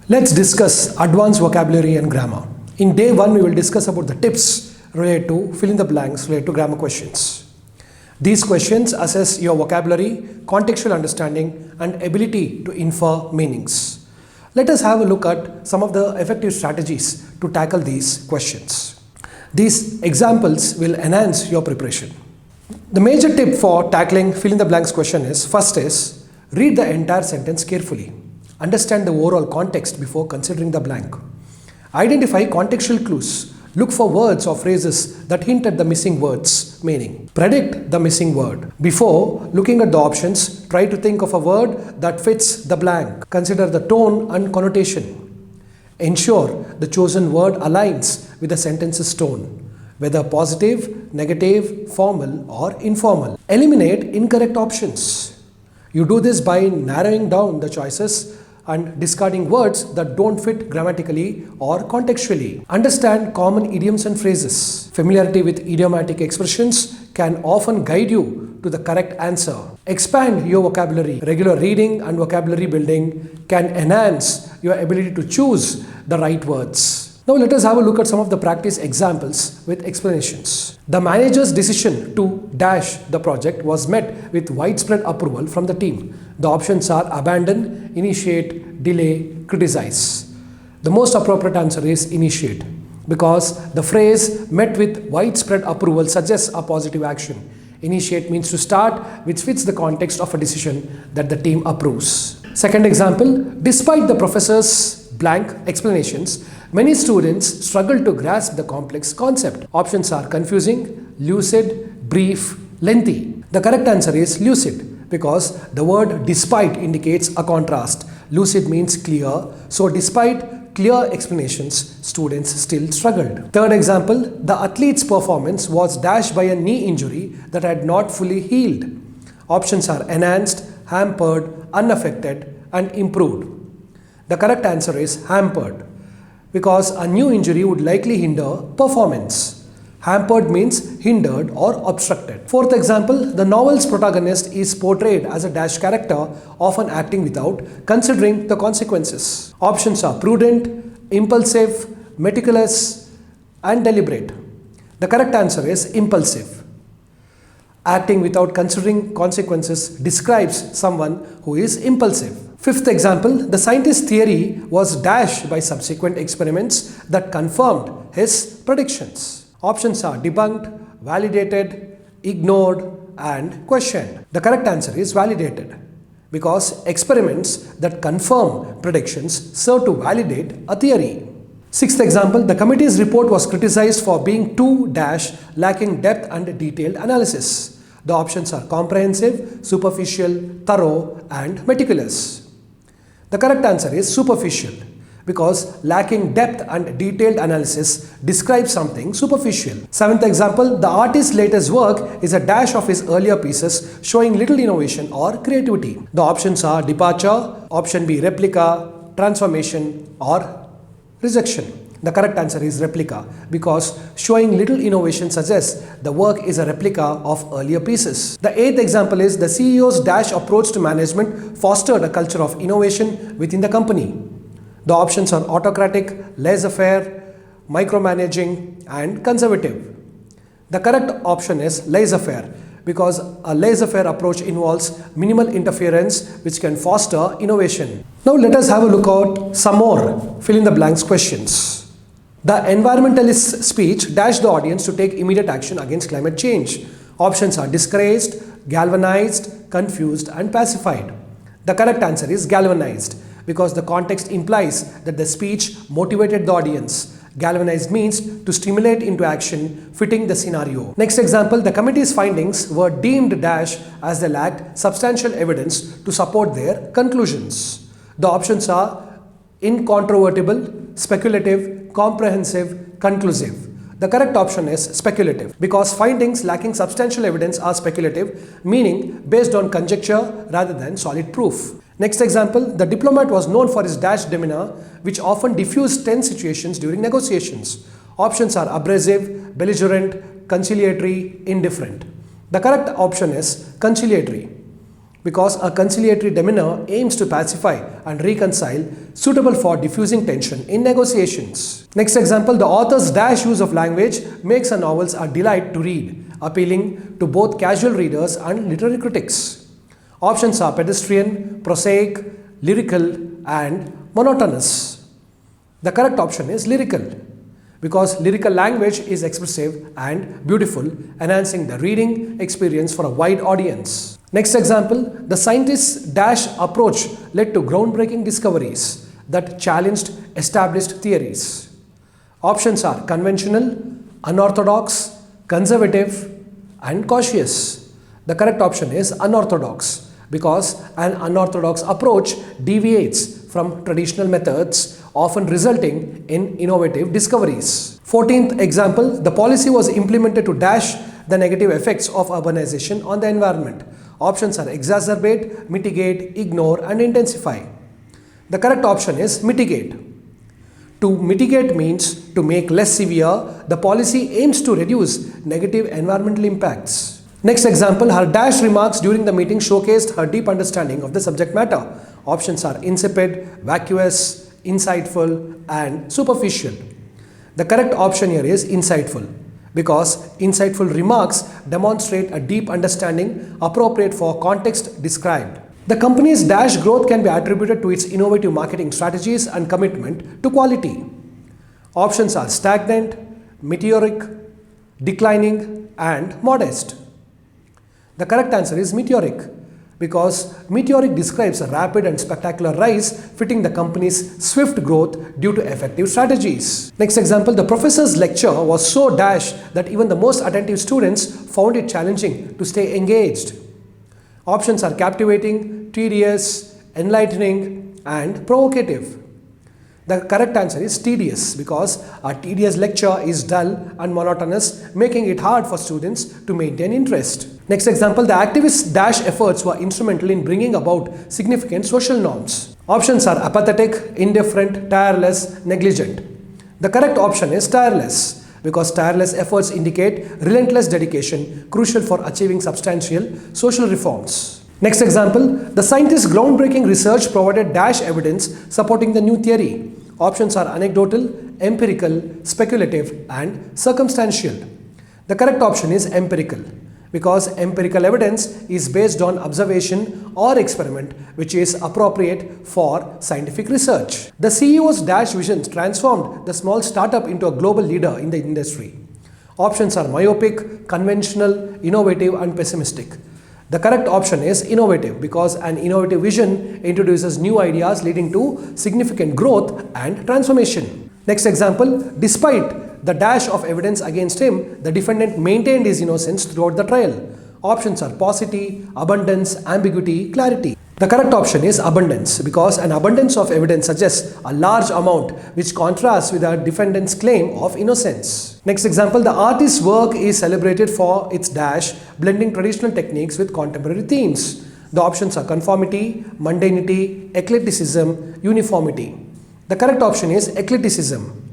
Let's discuss advanced vocabulary and grammar. In day 1, we will discuss about the tips related to fill in the blanks related to grammar questions. These questions assess your vocabulary, contextual understanding, and ability to infer meanings. Let us have a look at some of the effective strategies to tackle these questions. These examples will enhance your preparation. The major tip for tackling fill in the blanks question is, first is, read the entire sentence carefully. Understand the overall context before considering the blank. Identify contextual clues. Look for words or phrases that hint at the missing word's meaning. Predict the missing word. Before looking at the options, try to think of a word that fits the blank. Consider the tone and connotation. Ensure the chosen word aligns with the sentence's tone, whether positive, negative, formal, or informal. Eliminate incorrect options. You do this by narrowing down the choices and discarding words that don't fit grammatically or contextually. Understand common idioms and phrases. Familiarity with idiomatic expressions can often guide you to the correct answer. Expand your vocabulary. Regular reading and vocabulary building can enhance your ability to choose the right words. Now let us have a look at some of the practice examples with explanations. The manager's decision to dash the project was met with widespread approval from the team. The options are abandon, initiate, delay, criticize. The most appropriate answer is initiate, because the phrase met with widespread approval suggests a positive action. Initiate means to start, which fits the context of a decision that the team approves. Second example, despite the professor's blank explanations, many students struggle to grasp the complex concept. Options are confusing, lucid, brief, lengthy. The correct answer is lucid, because the word despite indicates a contrast. Lucid means clear, so despite clear explanations, students still struggled. Third example, the athlete's performance was dashed by a knee injury that had not fully healed. Options are enhanced, hampered, unaffected, and improved. The correct answer is hampered, because a new injury would likely hinder performance. Hampered means hindered or obstructed. Fourth example, the novel's protagonist is portrayed as a dash character, often acting without considering the consequences. Options are prudent, impulsive, meticulous, and deliberate. The correct answer is impulsive. Acting without considering consequences describes someone who is impulsive. Fifth example, the scientist's theory was dashed by subsequent experiments that confirmed his predictions. Options are debunked, validated, ignored, and questioned. The correct answer is validated, because experiments that confirm predictions serve to validate a theory. Sixth example, the committee's report was criticized for being too lacking depth and detailed analysis. The options are comprehensive, superficial, thorough, and meticulous. The correct answer is superficial, because lacking depth and detailed analysis describes something superficial. Seventh example, the artist's latest work is a dash of his earlier pieces, showing little innovation or creativity. The options are departure, option B replica, transformation, or rejection. The correct answer is replica, because showing little innovation suggests the work is a replica of earlier pieces. The eighth example is the CEO's dash approach to management fostered a culture of innovation within the company. The options are autocratic, laissez-faire, micromanaging, and conservative. The correct option is laissez-faire, because a laissez-faire approach involves minimal interference, which can foster innovation. Now let us have a look at some more fill in the blanks questions. The environmentalist's speech dashed the audience to take immediate action against climate change. Options are discouraged, galvanized, confused, and pacified. The correct answer is galvanized, because the context implies that the speech motivated the audience. Galvanized means to stimulate into action, fitting the scenario. Next example, the committee's findings were deemed dash as they lacked substantial evidence to support their conclusions. The options are incontrovertible, speculative, comprehensive, conclusive. The correct option is speculative, because findings lacking substantial evidence are speculative, meaning based on conjecture rather than solid proof. Next example, the diplomat was known for his dash demeanor, which often diffused tense situations during negotiations. Options are abrasive, belligerent, conciliatory, indifferent. The correct option is conciliatory. because a conciliatory demeanor aims to pacify and reconcile, suitable for diffusing tension in negotiations. Next example, the author's dash use of language makes her novels a delight to read, appealing to both casual readers and literary critics. Options are pedestrian, prosaic, lyrical, and monotonous. The correct option is lyrical, because lyrical language is expressive and beautiful, enhancing the reading experience for a wide audience. Next example, the scientist's dash approach led to groundbreaking discoveries that challenged established theories. Options are conventional, unorthodox, conservative, and cautious. The correct option is unorthodox, because an unorthodox approach deviates from traditional methods, often resulting in innovative discoveries. 14th example, the policy was implemented to dash the negative effects of urbanization on the environment. Options are exacerbate, mitigate, ignore, and intensify. The correct option is mitigate. To mitigate means to make less severe. The policy aims to reduce negative environmental impacts. Next example, her dash remarks during the meeting showcased her deep understanding of the subject matter. Options are insipid, vacuous, insightful, and superficial. The correct option here is insightful, because insightful remarks demonstrate a deep understanding appropriate for context described. The company's dash growth can be attributed to its innovative marketing strategies and commitment to quality. Options are stagnant, meteoric, declining, and modest. The correct answer is meteoric, because meteoric describes a rapid and spectacular rise fitting the company's swift growth due to effective strategies. Next example, the professor's lecture was so dash that even the most attentive students found it challenging to stay engaged. Options are captivating, tedious, enlightening, and provocative. The correct answer is tedious, because a tedious lecture is dull and monotonous, making it hard for students to maintain interest. Next example, the activist dash efforts were instrumental in bringing about significant social norms. Options are apathetic, indifferent, tireless, negligent. The correct option is tireless, because tireless efforts indicate relentless dedication crucial for achieving substantial social reforms. Next example, the scientist's groundbreaking research provided dash evidence supporting the new theory. Options are anecdotal, empirical, speculative, and circumstantial. The correct option is empirical, because empirical evidence is based on observation or experiment, which is appropriate for scientific research. The CEO's dash vision transformed the small startup into a global leader in the industry. Options are myopic, conventional, innovative, and pessimistic. The correct option is innovative, because an innovative vision introduces new ideas leading to significant growth and transformation. Next example, despite the dash of evidence against him, the defendant maintained his innocence throughout the trial. Options are paucity, abundance, ambiguity, clarity. The correct option is abundance, because an abundance of evidence suggests a large amount, which contrasts with the defendant's claim of innocence. Next example, the artist's work is celebrated for its dash, blending traditional techniques with contemporary themes. The options are conformity, mundanity, eclecticism, uniformity. The correct option is eclecticism,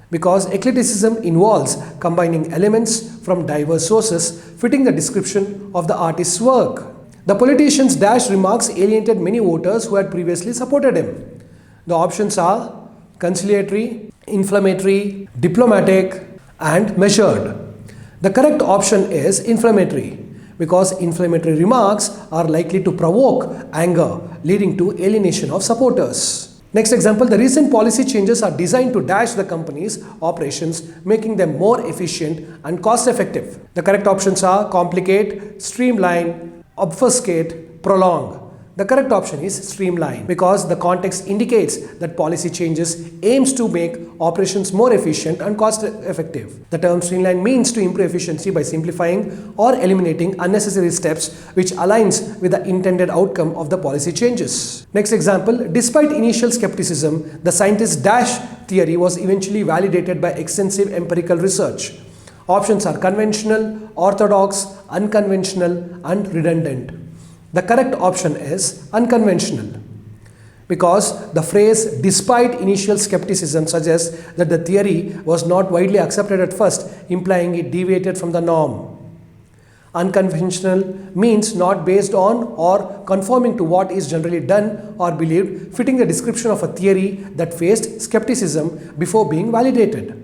because eclecticism involves combining elements from diverse sources fitting the description of the artist's work. The politician's dash remarks alienated many voters who had previously supported him. The options are conciliatory, inflammatory, diplomatic, and measured. The correct option is inflammatory, because inflammatory remarks are likely to provoke anger, leading to alienation of supporters. Next example, the recent policy changes are designed to dash the company's operations, making them more efficient and cost-effective. The correct options are complicate, streamline, obfuscate, prolong. The correct option is streamline, because the context indicates that policy changes aims to make operations more efficient and cost effective. The term streamline means to improve efficiency by simplifying or eliminating unnecessary steps, which aligns with the intended outcome of the policy changes. Next example, despite initial skepticism, the scientist's dash theory was eventually validated by extensive empirical research. Options are conventional, orthodox, unconventional, and redundant. The correct option is unconventional, because the phrase despite initial skepticism suggests that the theory was not widely accepted at first, implying it deviated from the norm. Unconventional means not based on or conforming to what is generally done or believed, fitting the description of a theory that faced skepticism before being validated.